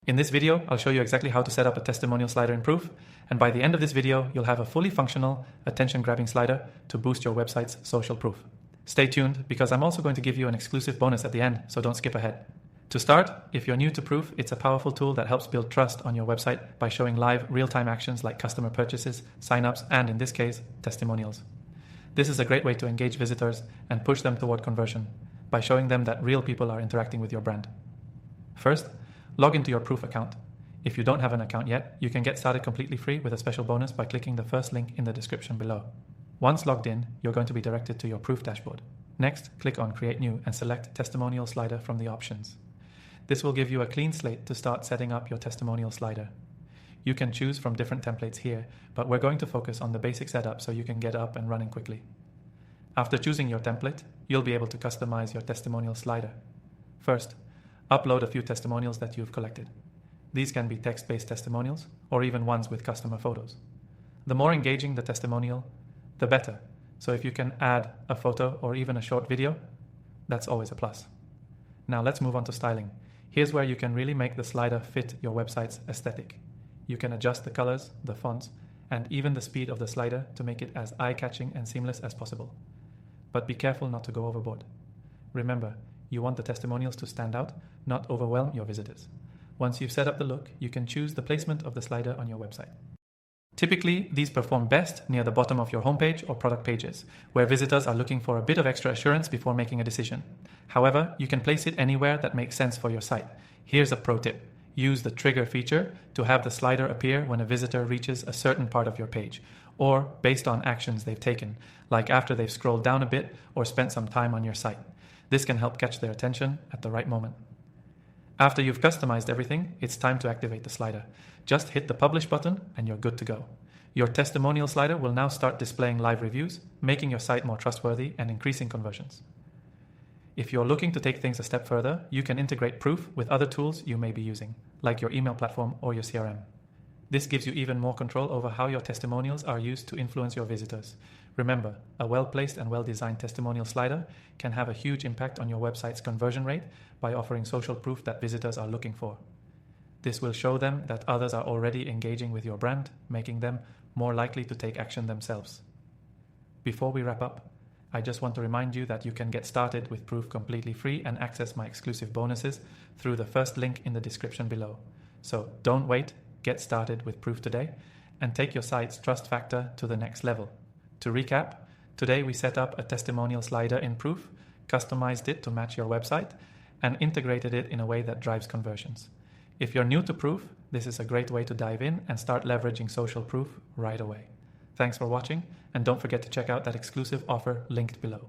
In this video, I'll show you exactly how to set up a testimonial slider in Proof, and by the end of this video, you'll have a fully functional, attention-grabbing slider to boost your website's social proof. Stay tuned, because I'm also going to give you an exclusive bonus at the end, so don't skip ahead. To start, if you're new to Proof, it's a powerful tool that helps build trust on your website by showing live, real-time actions like customer purchases, sign-ups, and in this case, testimonials. This is a great way to engage visitors and push them toward conversion by showing them that real people are interacting with your brand. First, log into your Proof account. If you don't have an account yet, you can get started completely free with a special bonus by clicking the first link in the description below. Once logged in, you're going to be directed to your Proof dashboard. Next, click on Create New and select Testimonial Slider from the options. This will give you a clean slate to start setting up your testimonial slider. You can choose from different templates here, but we're going to focus on the basic setup so you can get up and running quickly. After choosing your template, you'll be able to customize your testimonial slider. First, upload a few testimonials that you've collected. These can be text-based testimonials or even ones with customer photos. The more engaging the testimonial, the better. So if you can add a photo or even a short video, that's always a plus. Now let's move on to styling. Here's where you can really make the slider fit your website's aesthetic. You can adjust the colors, the fonts, and even the speed of the slider to make it as eye-catching and seamless as possible. But be careful not to go overboard. Remember, you want the testimonials to stand out, not overwhelm your visitors. Once you've set up the look, you can choose the placement of the slider on your website. Typically, these perform best near the bottom of your homepage or product pages, where visitors are looking for a bit of extra assurance before making a decision. However, you can place it anywhere that makes sense for your site. Here's a pro tip. Use the trigger feature to have the slider appear when a visitor reaches a certain part of your page, or based on actions they've taken, like after they've scrolled down a bit or spent some time on your site. This can help catch their attention at the right moment. After you've customized everything, it's time to activate the slider. Just hit the publish button and you're good to go. Your testimonial slider will now start displaying live reviews, making your site more trustworthy and increasing conversions. If you're looking to take things a step further, you can integrate Proof with other tools you may be using, like your email platform or your CRM. This gives you even more control over how your testimonials are used to influence your visitors. Remember, a well-placed and well-designed testimonial slider can have a huge impact on your website's conversion rate by offering social proof that visitors are looking for. This will show them that others are already engaging with your brand, making them more likely to take action themselves. Before we wrap up, I just want to remind you that you can get started with Proof completely free and access my exclusive bonuses through the first link in the description below. So don't wait, get started with Proof today and take your site's trust factor to the next level. To recap, today we set up a testimonial slider in Proof, customized it to match your website, and integrated it in a way that drives conversions. If you're new to Proof, this is a great way to dive in and start leveraging social proof right away. Thanks for watching, and don't forget to check out that exclusive offer linked below.